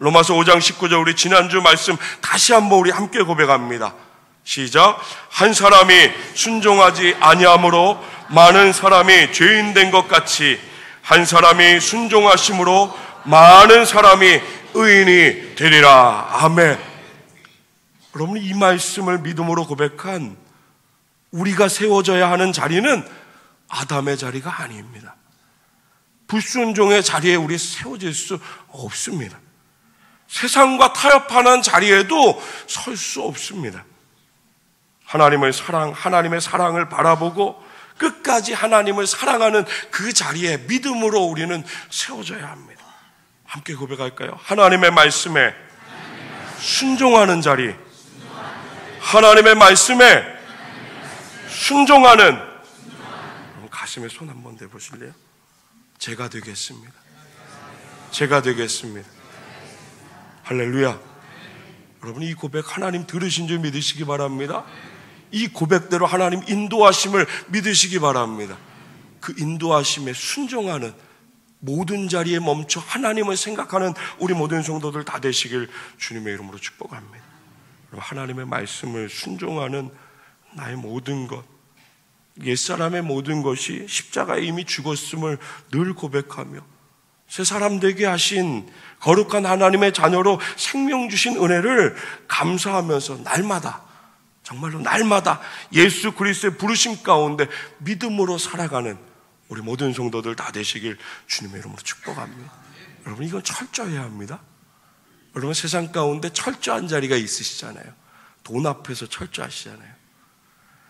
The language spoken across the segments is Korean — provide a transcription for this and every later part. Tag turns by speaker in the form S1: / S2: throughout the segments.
S1: 로마서 5장 19절 우리 지난주 말씀 다시 한번 우리 함께 고백합니다. 시작. 한 사람이 순종하지 아니함으로 많은 사람이 죄인 된 것 같이 한 사람이 순종하심으로 많은 사람이 의인이 되리라. 아멘. 여러분, 이 말씀을 믿음으로 고백한 우리가 세워져야 하는 자리는 아담의 자리가 아닙니다. 불순종의 자리에 우리 세워질 수 없습니다. 세상과 타협하는 자리에도 설 수 없습니다. 하나님의 사랑을 바라보고 끝까지 하나님을 사랑하는 그 자리에 믿음으로 우리는 세워져야 합니다. 함께 고백할까요? 하나님의 말씀에 순종하는 자리, 하나님의 말씀에 순종하는, 가슴에 손 한번 대보실래요? 제가 되겠습니다. 제가 되겠습니다. 할렐루야. 여러분, 이 고백 하나님 들으신 줄 믿으시기 바랍니다. 이 고백대로 하나님 인도하심을 믿으시기 바랍니다. 그 인도하심에 순종하는, 모든 자리에 멈춰 하나님을 생각하는 우리 모든 성도들 다 되시길 주님의 이름으로 축복합니다. 하나님의 말씀을 순종하는 나의 모든 것, 옛사람의 모든 것이 십자가에 이미 죽었음을 늘 고백하며 새 사람 되게 하신 거룩한 하나님의 자녀로 생명 주신 은혜를 감사하면서 날마다, 정말로 날마다 예수 그리스도의 부르심 가운데 믿음으로 살아가는 우리 모든 성도들 다 되시길 주님의 이름으로 축복합니다. 여러분, 이건 철저해야 합니다. 여러분, 세상 가운데 철저한 자리가 있으시잖아요. 돈 앞에서 철저하시잖아요.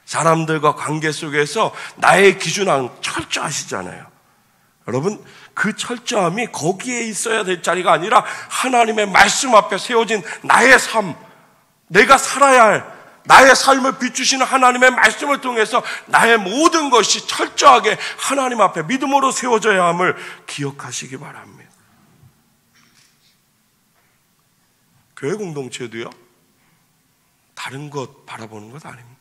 S1: 사람들과 관계 속에서 나의 기준은 철저하시잖아요. 여러분, 그 철저함이 거기에 있어야 될 자리가 아니라 하나님의 말씀 앞에 세워진 나의 삶, 내가 살아야 할 나의 삶을 비추시는 하나님의 말씀을 통해서 나의 모든 것이 철저하게 하나님 앞에 믿음으로 세워져야 함을 기억하시기 바랍니다. 교회 공동체도요, 다른 것 바라보는 것 아닙니다.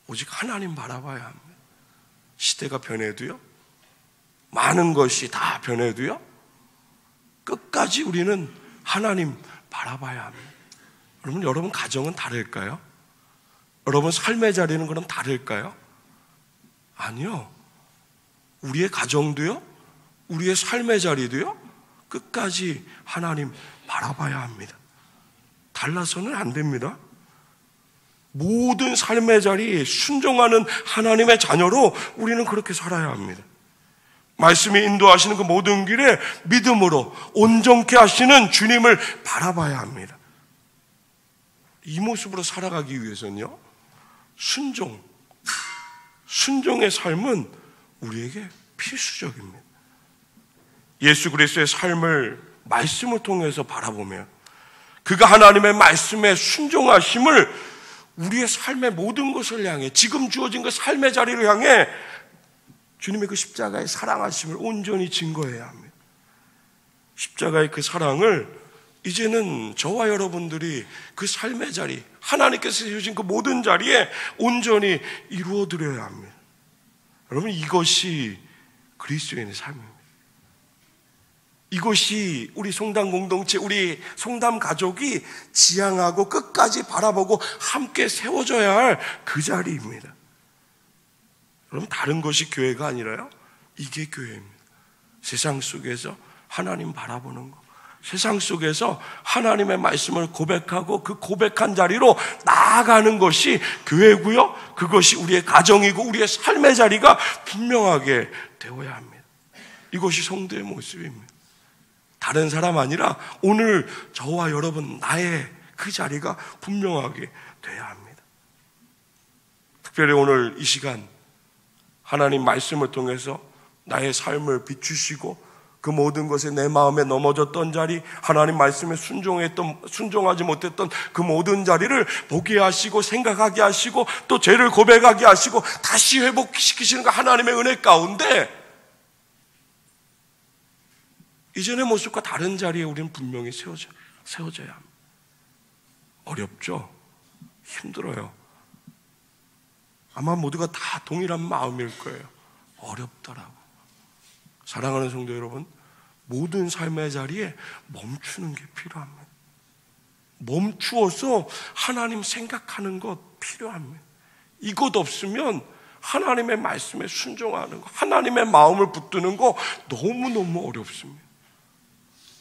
S1: 오직 하나님 바라봐야 합니다. 시대가 변해도요, 많은 것이 다 변해도요, 끝까지 우리는 하나님 바라봐야 합니다. 여러분 가정은 다를까요? 여러분 삶의 자리는 그럼 다를까요? 아니요. 우리의 가정도요, 우리의 삶의 자리도요, 끝까지 하나님 바라봐야 합니다. 달라서는 안 됩니다. 모든 삶의 자리에 순종하는 하나님의 자녀로 우리는 그렇게 살아야 합니다. 말씀이 인도하시는 그 모든 길에 믿음으로 온전케 하시는 주님을 바라봐야 합니다. 이 모습으로 살아가기 위해서는요, 순종의 삶은 우리에게 필수적입니다. 예수 그리스도의 삶을 말씀을 통해서 바라보면 그가 하나님의 말씀에 순종하심을 우리의 삶의 모든 것을 향해, 지금 주어진 그 삶의 자리를 향해 주님의 그 십자가의 사랑하심을 온전히 증거해야 합니다. 십자가의 그 사랑을 이제는 저와 여러분들이 그 삶의 자리, 하나님께서 주신 그 모든 자리에 온전히 이루어드려야 합니다. 여러분, 이것이 그리스도인의 삶입니다. 이것이 우리 성당 공동체, 우리 성담 가족이 지향하고 끝까지 바라보고 함께 세워져야 할 그 자리입니다. 여러분, 다른 것이 교회가 아니라요, 이게 교회입니다. 세상 속에서 하나님 바라보는 것, 세상 속에서 하나님의 말씀을 고백하고 그 고백한 자리로 나아가는 것이 교회고요, 그것이 우리의 가정이고 우리의 삶의 자리가 분명하게 되어야 합니다. 이것이 성도의 모습입니다. 다른 사람 아니라 오늘 저와 여러분, 나의 그 자리가 분명하게 돼야 합니다. 특별히 오늘 이 시간 하나님 말씀을 통해서 나의 삶을 비추시고 그 모든 것에 내 마음에 넘어졌던 자리, 하나님 말씀에 순종하지 못했던 그 모든 자리를 보게 하시고 생각하게 하시고 또 죄를 고백하게 하시고 다시 회복시키시는 그 하나님의 은혜 가운데 이전의 모습과 다른 자리에 우리는 분명히 세워져야 합니다. 어렵죠? 힘들어요. 아마 모두가 다 동일한 마음일 거예요. 어렵더라고. 사랑하는 성도 여러분, 모든 삶의 자리에 멈추는 게 필요합니다. 멈추어서 하나님 생각하는 것 필요합니다. 이것 없으면 하나님의 말씀에 순종하는 거, 하나님의 마음을 붙드는 거 너무너무 어렵습니다.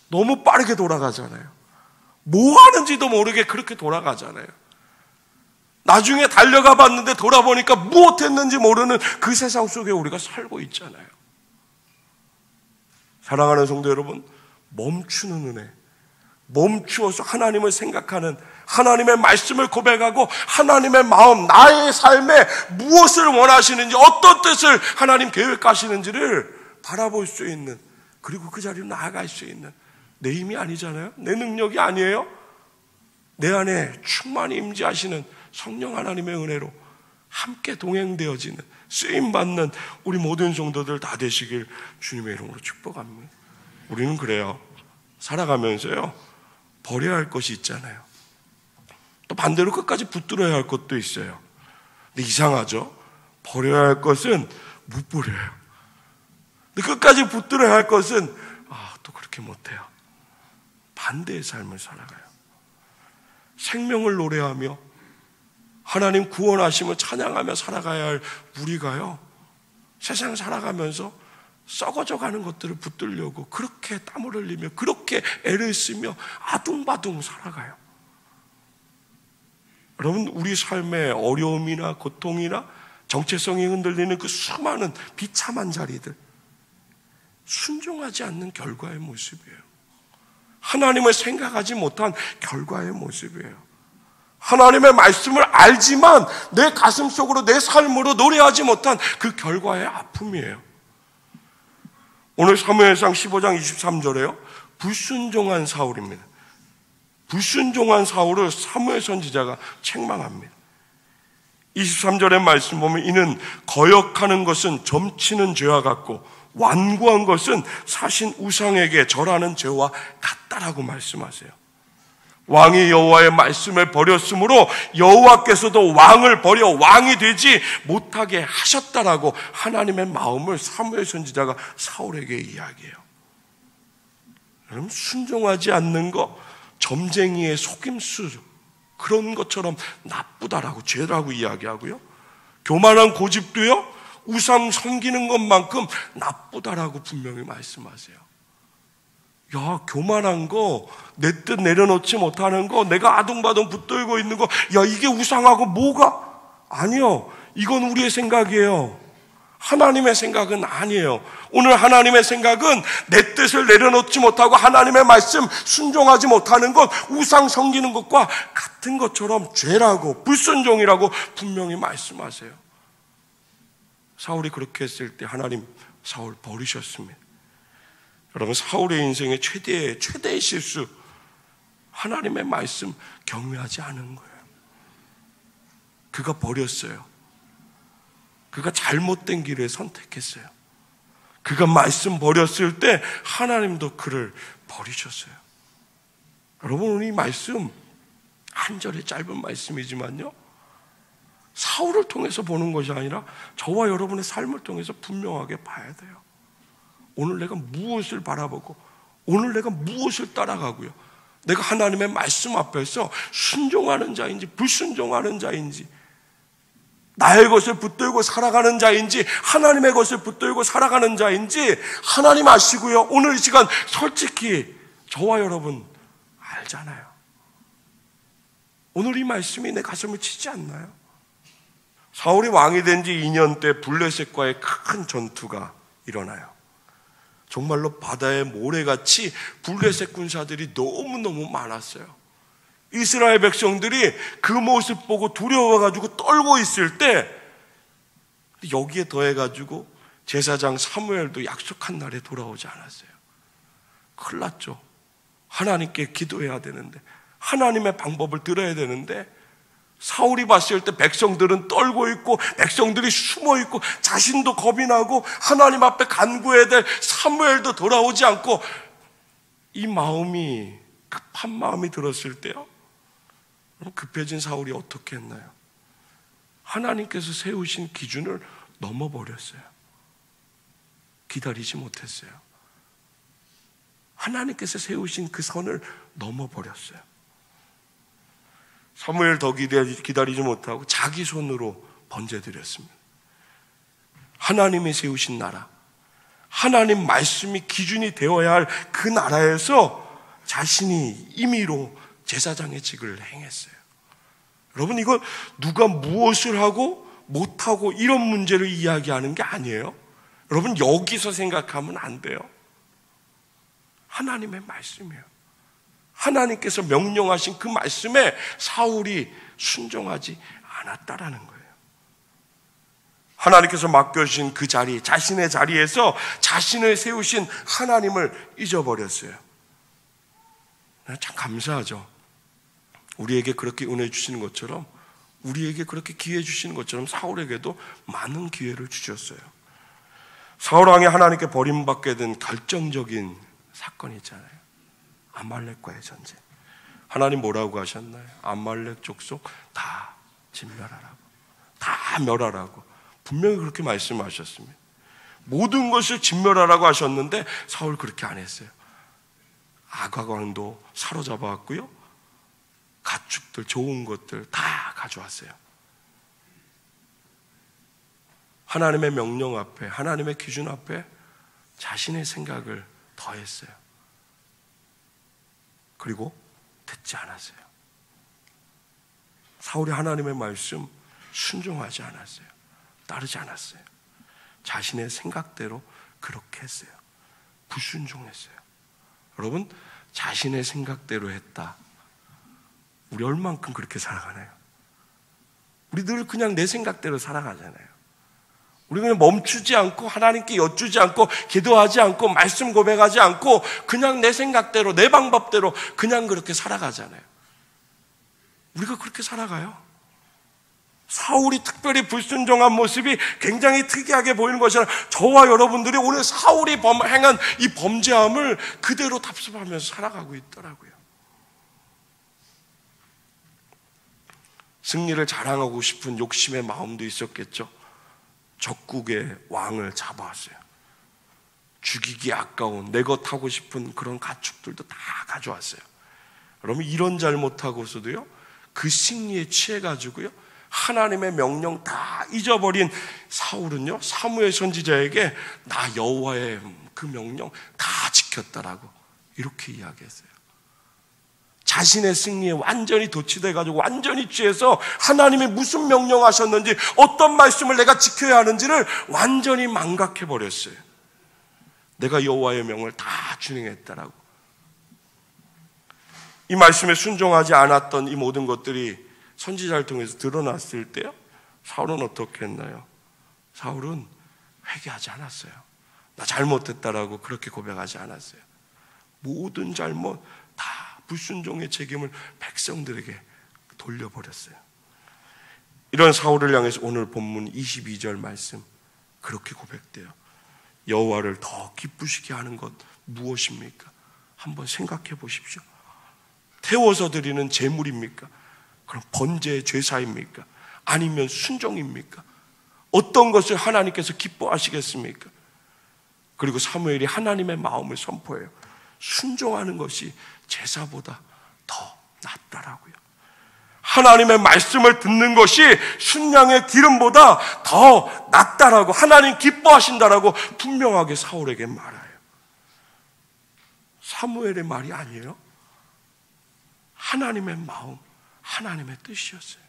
S1: 너무 빠르게 돌아가잖아요. 뭐 하는지도 모르게 그렇게 돌아가잖아요. 나중에 달려가 봤는데 돌아보니까 무엇했는지 모르는 그 세상 속에 우리가 살고 있잖아요. 사랑하는 성도 여러분, 멈추는 은혜, 멈추어서 하나님을 생각하는, 하나님의 말씀을 고백하고 하나님의 마음, 나의 삶에 무엇을 원하시는지, 어떤 뜻을 하나님 계획하시는지를 바라볼 수 있는, 그리고 그 자리로 나아갈 수 있는, 내 힘이 아니잖아요. 내 능력이 아니에요. 내 안에 충만히 임재하시는 성령 하나님의 은혜로 함께 동행되어지는, 쓰임받는 우리 모든 성도들 다 되시길 주님의 이름으로 축복합니다. 우리는 그래요. 살아가면서요, 버려야 할 것이 있잖아요. 또 반대로 끝까지 붙들어야 할 것도 있어요. 근데 이상하죠? 버려야 할 것은 못 버려요. 근데 끝까지 붙들어야 할 것은 또 그렇게 못해요. 반대의 삶을 살아가요. 생명을 노래하며 하나님 구원하심을 찬양하며 살아가야 할 우리가요, 세상 살아가면서 썩어져 가는 것들을 붙들려고 그렇게 땀을 흘리며 그렇게 애를 쓰며 아둥바둥 살아가요. 여러분, 우리 삶의 어려움이나 고통이나 정체성이 흔들리는 그 수많은 비참한 자리들, 순종하지 않는 결과의 모습이에요. 하나님을 생각하지 못한 결과의 모습이에요. 하나님의 말씀을 알지만 내 가슴 속으로, 내 삶으로 노래하지 못한 그 결과의 아픔이에요. 오늘 사무엘상 15장 23절에요. 불순종한 사울입니다. 불순종한 사울을 사무엘 선지자가 책망합니다. 23절의 말씀 보면 이는 거역하는 것은 점치는 죄와 같고 완고한 것은 사신 우상에게 절하는 죄와 같다라고 말씀하세요. 왕이 여호와의 말씀을 버렸으므로 여호와께서도 왕을 버려 왕이 되지 못하게 하셨다라고 하나님의 마음을 사무엘 선지자가 사울에게 이야기해요. 여러분, 순종하지 않는 거, 점쟁이의 속임수, 그런 것처럼 나쁘다라고, 죄라고 이야기하고요. 교만한 고집도요, 우상 섬기는 것만큼 나쁘다라고 분명히 말씀하세요. 야, 교만한 거, 내 뜻 내려놓지 못하는 거, 내가 아둥바둥 붙들고 있는 거, 야, 이게 우상하고 뭐가? 아니요, 이건 우리의 생각이에요. 하나님의 생각은 아니에요. 오늘 하나님의 생각은 내 뜻을 내려놓지 못하고 하나님의 말씀 순종하지 못하는 것, 우상 섬기는 것과 같은 것처럼 죄라고, 불순종이라고 분명히 말씀하세요. 사울이 그렇게 했을 때 하나님 사울 버리셨습니다. 여러분, 사울의 인생의 최대의 실수, 하나님의 말씀 경외하지 않은 거예요. 그가 버렸어요. 그가 잘못된 길을 선택했어요. 그가 말씀 버렸을 때 하나님도 그를 버리셨어요. 여러분, 오늘 이 말씀 한 절의 짧은 말씀이지만요, 사울을 통해서 보는 것이 아니라 저와 여러분의 삶을 통해서 분명하게 봐야 돼요. 오늘 내가 무엇을 바라보고, 오늘 내가 무엇을 따라가고요, 내가 하나님의 말씀 앞에서 순종하는 자인지 불순종하는 자인지, 나의 것을 붙들고 살아가는 자인지 하나님의 것을 붙들고 살아가는 자인지 하나님 아시고요. 오늘 이 시간 솔직히 저와 여러분 알잖아요. 오늘 이 말씀이 내 가슴을 치지 않나요? 사울이 왕이 된 지 2년 때 블레셋과의 큰 전투가 일어나요. 정말로 바다의 모래같이 블레셋 군사들이 너무너무 많았어요. 이스라엘 백성들이 그 모습 보고 두려워가지고 떨고 있을 때, 여기에 더해가지고 제사장 사무엘도 약속한 날에 돌아오지 않았어요. 큰일 났죠. 하나님께 기도해야 되는데, 하나님의 방법을 들어야 되는데, 사울이 봤을 때 백성들은 떨고 있고 백성들이 숨어 있고 자신도 겁이 나고 하나님 앞에 간구해야 될 사무엘도 돌아오지 않고, 이 마음이, 급한 마음이 들었을 때요, 급해진 사울이 어떻게 했나요? 하나님께서 세우신 기준을 넘어버렸어요. 기다리지 못했어요. 하나님께서 세우신 그 선을 넘어버렸어요. 사무엘 더 기다리지 못하고 자기 손으로 번제드렸습니다. 하나님이 세우신 나라, 하나님 말씀이 기준이 되어야 할 그 나라에서 자신이 임의로 제사장의 직을 행했어요. 여러분, 이건 누가 무엇을 하고 못하고 이런 문제를 이야기하는 게 아니에요. 여러분, 여기서 생각하면 안 돼요. 하나님의 말씀이에요. 하나님께서 명령하신 그 말씀에 사울이 순종하지 않았다라는 거예요. 하나님께서 맡겨주신 그 자리, 자신의 자리에서 자신을 세우신 하나님을 잊어버렸어요. 참 감사하죠. 우리에게 그렇게 은혜 주시는 것처럼, 우리에게 그렇게 기회 주시는 것처럼 사울에게도 많은 기회를 주셨어요. 사울 왕이 하나님께 버림받게 된 결정적인 사건이 있잖아요. 아말렉과의 전쟁. 하나님 뭐라고 하셨나요? 아말렉 족속 다 진멸하라고, 다 멸하라고 분명히 그렇게 말씀하셨습니다. 모든 것을 진멸하라고 하셨는데 사울 그렇게 안 했어요. 아가광도 사로잡아왔고요, 가축들, 좋은 것들 다 가져왔어요. 하나님의 명령 앞에, 하나님의 기준 앞에 자신의 생각을 더했어요. 그리고 듣지 않았어요. 사울이 하나님의 말씀 순종하지 않았어요. 따르지 않았어요. 자신의 생각대로 그렇게 했어요. 불순종했어요. 여러분, 자신의 생각대로 했다. 우리 얼만큼 그렇게 살아가나요? 우리 늘 그냥 내 생각대로 살아가잖아요. 우리 그냥 멈추지 않고, 하나님께 여쭈지 않고, 기도하지 않고, 말씀 고백하지 않고, 그냥 내 생각대로, 내 방법대로 그냥 그렇게 살아가잖아요. 우리가 그렇게 살아가요. 사울이 특별히 불순종한 모습이 굉장히 특이하게 보이는 것이라, 저와 여러분들이 오늘 사울이 행한 이 범죄함을 그대로 답습하면서 살아가고 있더라고요. 승리를 자랑하고 싶은 욕심의 마음도 있었겠죠. 적국의 왕을 잡아왔어요. 죽이기 아까운, 내 것 하고 싶은 그런 가축들도 다 가져왔어요. 여러분, 이런 잘못하고서도요, 그 승리에 취해가지고요, 하나님의 명령 다 잊어버린 사울은요, 사무엘 선지자에게 나 여호와의 그 명령 다 지켰다라고 이렇게 이야기했어요. 자신의 승리에 완전히 도취돼가지고 완전히 취해서 하나님이 무슨 명령하셨는지, 어떤 말씀을 내가 지켜야 하는지를 완전히 망각해버렸어요. 내가 여호와의 명을 다 준행했다라고. 이 말씀에 순종하지 않았던 이 모든 것들이 선지자를 통해서 드러났을 때요, 사울은 어떻게 했나요? 사울은 회개하지 않았어요. 나 잘못했다라고 그렇게 고백하지 않았어요. 모든 잘못 다 불순종의 책임을 백성들에게 돌려버렸어요. 이런 사울을 향해서 오늘 본문 22절 말씀 그렇게 고백돼요. 여호와를 더 기쁘시게 하는 것 무엇입니까? 한번 생각해 보십시오. 태워서 드리는 제물입니까? 그럼 번제의 제사입니까? 아니면 순종입니까? 어떤 것을 하나님께서 기뻐하시겠습니까? 그리고 사무엘이 하나님의 마음을 선포해요. 순종하는 것이 제사보다 더 낫다라고요. 하나님의 말씀을 듣는 것이 순양의 기름보다 더 낫다라고, 하나님 기뻐하신다라고 분명하게 사울에게 말해요. 사무엘의 말이 아니에요. 하나님의 마음, 하나님의 뜻이었어요.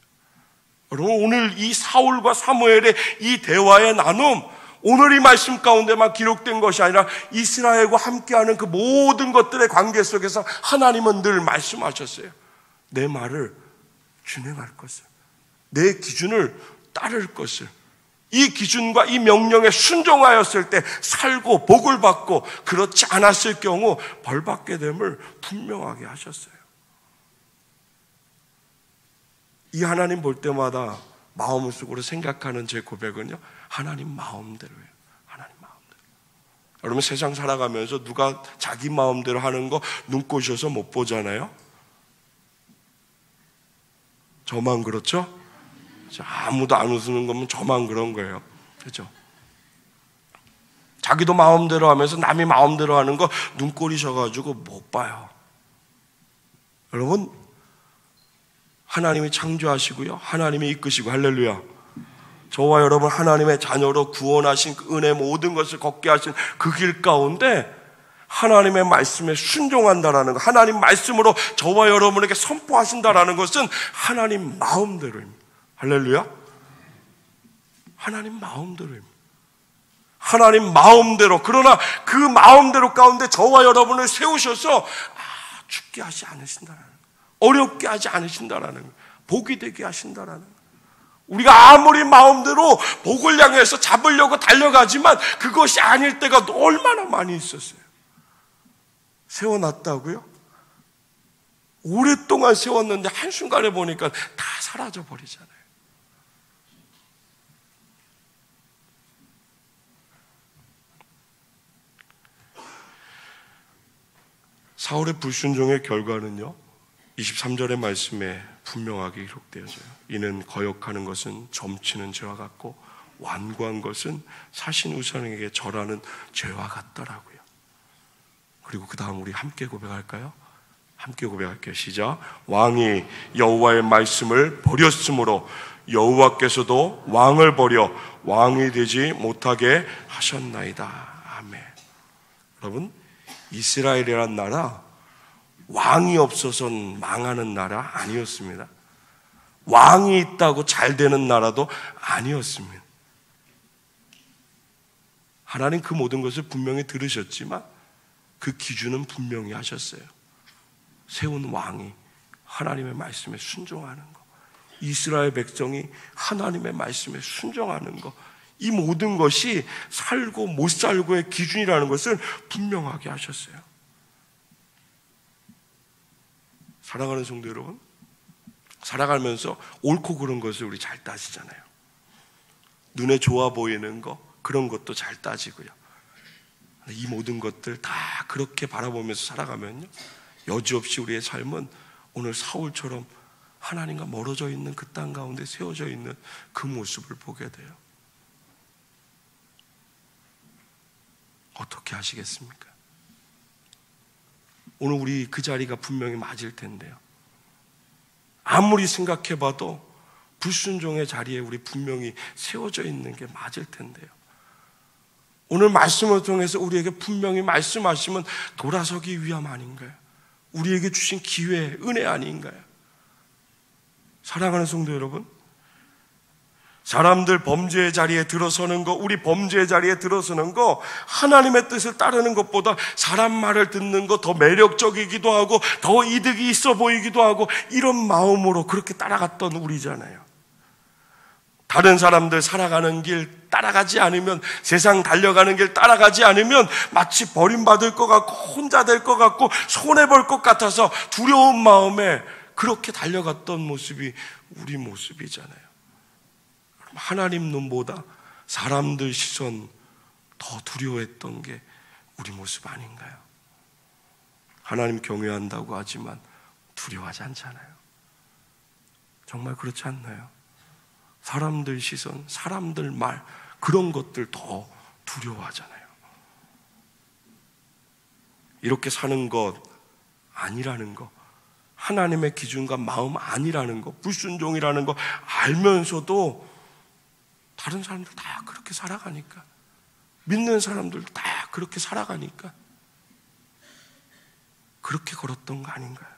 S1: 여러분, 오늘 이 사울과 사무엘의 이 대화의 나눔, 오늘 이 말씀 가운데만 기록된 것이 아니라 이스라엘과 함께하는 그 모든 것들의 관계 속에서 하나님은 늘 말씀하셨어요. 내 말을 준행할 것을, 내 기준을 따를 것을, 이 기준과 이 명령에 순종하였을 때 살고 복을 받고, 그렇지 않았을 경우 벌받게 됨을 분명하게 하셨어요. 이 하나님 볼 때마다 마음속으로 생각하는 제 고백은요, 하나님 마음대로예요. 하나님 마음대로. 여러분, 세상 살아가면서 누가 자기 마음대로 하는 거 눈꼬셔서 못 보잖아요. 저만 그렇죠? 아무도 안 웃는 거면 저만 그런 거예요. 그렇죠? 자기도 마음대로 하면서 남이 마음대로 하는 거 눈꼴이 셔가지고 못 봐요. 여러분, 하나님이 창조하시고요, 하나님이 이끄시고, 할렐루야, 저와 여러분 하나님의 자녀로 구원하신 그 은혜 모든 것을 걷게 하신 그 길 가운데 하나님의 말씀에 순종한다라는 것, 하나님 말씀으로 저와 여러분에게 선포하신다라는 것은 하나님 마음대로입니다. 할렐루야. 하나님 마음대로입니다. 하나님 마음대로. 그러나 그 마음대로 가운데 저와 여러분을 세우셔서 죽게 하지 않으신다라는 것, 어렵게 하지 않으신다라는 것, 복이 되게 하신다라는 것. 우리가 아무리 마음대로 복을 향해서 잡으려고 달려가지만 그것이 아닐 때가 얼마나 많이 있었어요. 세워놨다고요? 오랫동안 세웠는데 한순간에 보니까 다 사라져 버리잖아요. 사울의 불순종의 결과는요, 23절의 말씀에 분명하게 기록되어져요. 이는 거역하는 것은 점치는 죄와 같고 완고한 것은 사신 우상에게 절하는 죄와 같더라고요. 그리고 그 다음 우리 함께 고백할까요? 함께 고백할게요. 시작. 왕이 여호와의 말씀을 버렸으므로 여호와께서도 왕을 버려 왕이 되지 못하게 하셨나이다. 아멘. 여러분, 이스라엘이란 나라 왕이 없어서는 망하는 나라 아니었습니다. 왕이 있다고 잘 되는 나라도 아니었습니다. 하나님 그 모든 것을 분명히 들으셨지만 그 기준은 분명히 하셨어요. 세운 왕이 하나님의 말씀에 순종하는 것, 이스라엘 백성이 하나님의 말씀에 순종하는 것, 이 모든 것이 살고 못 살고의 기준이라는 것을 분명하게 하셨어요. 사랑하는 성도 여러분, 살아가면서 옳고 그른 것을 우리 잘 따지잖아요. 눈에 좋아 보이는 거, 그런 것도 잘 따지고요. 이 모든 것들 다 그렇게 바라보면서 살아가면요, 여지없이 우리의 삶은 오늘 사울처럼 하나님과 멀어져 있는 그 땅 가운데 세워져 있는 그 모습을 보게 돼요. 어떻게 하시겠습니까? 오늘 우리 그 자리가 분명히 맞을 텐데요, 아무리 생각해봐도 불순종의 자리에 우리 분명히 세워져 있는 게 맞을 텐데요, 오늘 말씀을 통해서 우리에게 분명히 말씀하시면 돌아서기 위함 아닌가요? 우리에게 주신 기회, 은혜 아닌가요? 사랑하는 성도 여러분, 사람들 범죄의 자리에 들어서는 거, 우리 범죄의 자리에 들어서는 거, 하나님의 뜻을 따르는 것보다 사람 말을 듣는 거 더 매력적이기도 하고 더 이득이 있어 보이기도 하고, 이런 마음으로 그렇게 따라갔던 우리잖아요. 다른 사람들 살아가는 길 따라가지 않으면, 세상 달려가는 길 따라가지 않으면 마치 버림받을 것 같고 혼자 될 것 같고 손해볼 것 같아서 두려운 마음에 그렇게 달려갔던 모습이 우리 모습이잖아요. 하나님 눈보다 사람들 시선 더 두려워했던 게 우리 모습 아닌가요? 하나님 경외한다고 하지만 두려워하지 않잖아요. 정말 그렇지 않나요? 사람들 시선, 사람들 말, 그런 것들 더 두려워하잖아요. 이렇게 사는 것 아니라는 것, 하나님의 기준과 마음 아니라는 것, 불순종이라는 거 알면서도 다른 사람들 다 그렇게 살아가니까, 믿는 사람들 다 그렇게 살아가니까 그렇게 걸었던 거 아닌가요?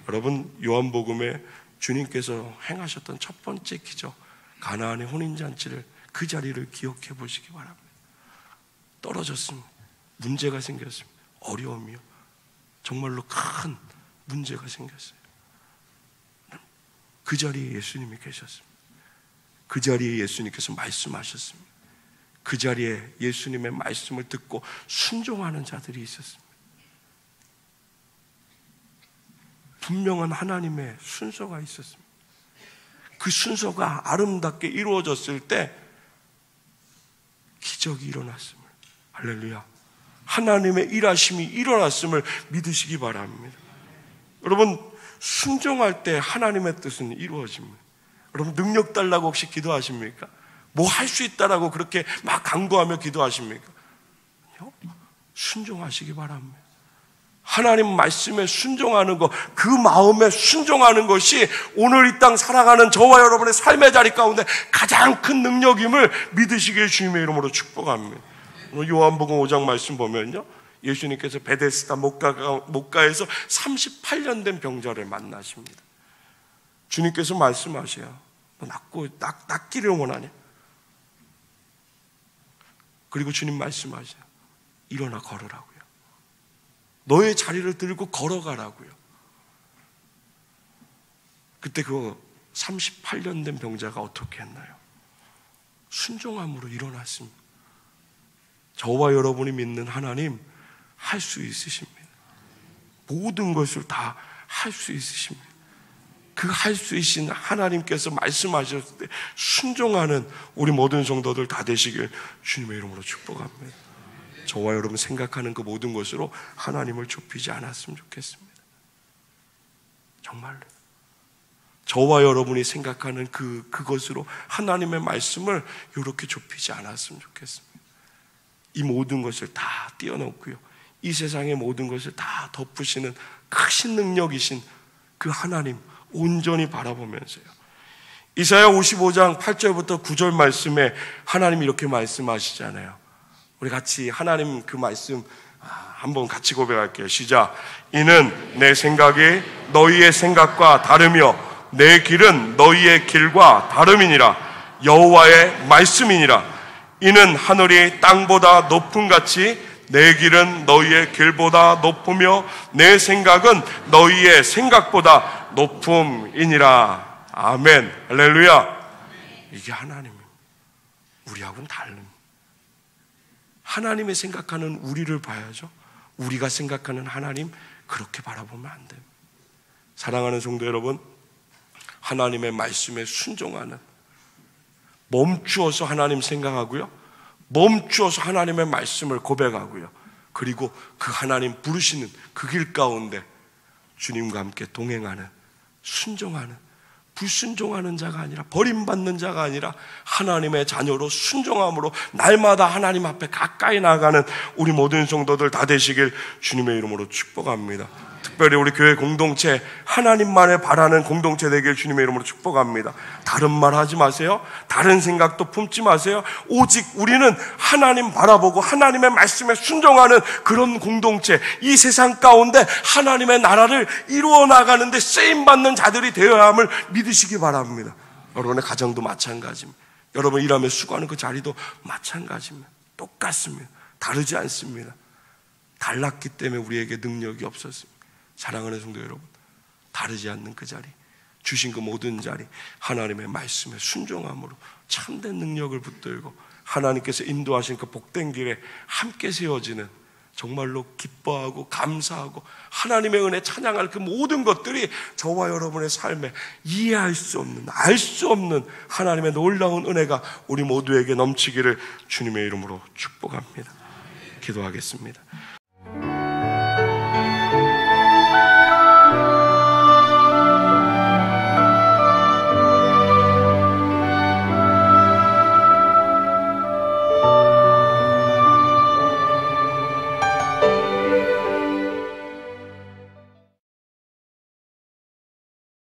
S1: 여러분, 요한복음에 주님께서 행하셨던 첫 번째 기적, 가나안의 혼인잔치를, 그 자리를 기억해 보시기 바랍니다. 떨어졌습니다. 문제가 생겼습니다. 어려움이요, 정말로 큰 문제가 생겼어요. 그 자리에 예수님이 계셨습니다. 그 자리에 예수님께서 말씀하셨습니다. 그 자리에 예수님의 말씀을 듣고 순종하는 자들이 있었습니다. 분명한 하나님의 순서가 있었습니다. 그 순서가 아름답게 이루어졌을 때 기적이 일어났습니다. 할렐루야. 하나님의 일하심이 일어났음을 믿으시기 바랍니다. 여러분, 순종할 때 하나님의 뜻은 이루어집니다. 여러분, 능력 달라고 혹시 기도하십니까? 뭐 할 수 있다라고 그렇게 막 강구하며 기도하십니까? 순종하시기 바랍니다. 하나님 말씀에 순종하는 것, 그 마음에 순종하는 것이 오늘 이 땅 살아가는 저와 여러분의 삶의 자리 가운데 가장 큰 능력임을 믿으시기에 주님의 이름으로 축복합니다. 오늘 요한복음 5장 말씀 보면요, 예수님께서 베데스다 목가에서 38년 된 병자를 만나십니다. 주님께서 말씀하세요. 너 낫기를 원하냐? 그리고 주님 말씀하세요. 일어나 걸으라고요. 너의 자리를 들고 걸어가라고요. 그때 그 38년 된 병자가 어떻게 했나요? 순종함으로 일어났습니다. 저와 여러분이 믿는 하나님 할 수 있으십니다. 모든 것을 다 할 수 있으십니다. 그 할 수 있으신 하나님께서 말씀하셨을 때 순종하는 우리 모든 성도들 다 되시길 주님의 이름으로 축복합니다. 저와 여러분 생각하는 그 모든 것으로 하나님을 좁히지 않았으면 좋겠습니다. 정말로 저와 여러분이 생각하는 그것으로 하나님의 말씀을 이렇게 좁히지 않았으면 좋겠습니다. 이 모든 것을 다 띄워놓고요, 이 세상의 모든 것을 다 덮으시는 크신 능력이신 그 하나님 온전히 바라보면서요, 이사야 55장 8절부터 9절 말씀에 하나님이 이렇게 말씀하시잖아요. 우리 같이 하나님 그 말씀 한번 같이 고백할게요. 시작. 이는 내 생각이 너희의 생각과 다르며 내 길은 너희의 길과 다름이니라. 여호와의 말씀이니라. 이는 하늘이 땅보다 높음같이 내 길은 너희의 길보다 높으며 내 생각은 너희의 생각보다 높음이니라. 아멘. 할렐루야. 이게 하나님입니다. 우리하고는 다릅니다. 하나님의 생각하는 우리를 봐야죠. 우리가 생각하는 하나님 그렇게 바라보면 안 됩니다. 사랑하는 성도 여러분, 하나님의 말씀에 순종하는, 멈추어서 하나님 생각하고요, 멈추어서 하나님의 말씀을 고백하고요, 그리고 그 하나님 부르시는 그 길 가운데 주님과 함께 동행하는, 순종하는, 불순종하는 자가 아니라, 버림받는 자가 아니라 하나님의 자녀로 순종함으로 날마다 하나님 앞에 가까이 나아가는 우리 모든 성도들 다 되시길 주님의 이름으로 축복합니다. 특별히 우리 교회 공동체, 하나님만을 바라는 공동체 되길 주님의 이름으로 축복합니다. 다른 말 하지 마세요. 다른 생각도 품지 마세요. 오직 우리는 하나님 바라보고 하나님의 말씀에 순종하는 그런 공동체, 이 세상 가운데 하나님의 나라를 이루어 나가는데 쓰임받는 자들이 되어야 함을 믿으시기 바랍니다. 여러분의 가정도 마찬가지입니다. 여러분 일하며 수고하는 그 자리도 마찬가지입니다. 똑같습니다. 다르지 않습니다. 달랐기 때문에 우리에게 능력이 없었습니다. 사랑하는 성도 여러분, 다르지 않는 그 자리, 주신 그 모든 자리, 하나님의 말씀에 순종함으로 참된 능력을 붙들고 하나님께서 인도하신 그 복된 길에 함께 세워지는, 정말로 기뻐하고 감사하고 하나님의 은혜 찬양할 그 모든 것들이 저와 여러분의 삶에 이해할 수 없는, 알 수 없는 하나님의 놀라운 은혜가 우리 모두에게 넘치기를 주님의 이름으로 축복합니다. 기도하겠습니다.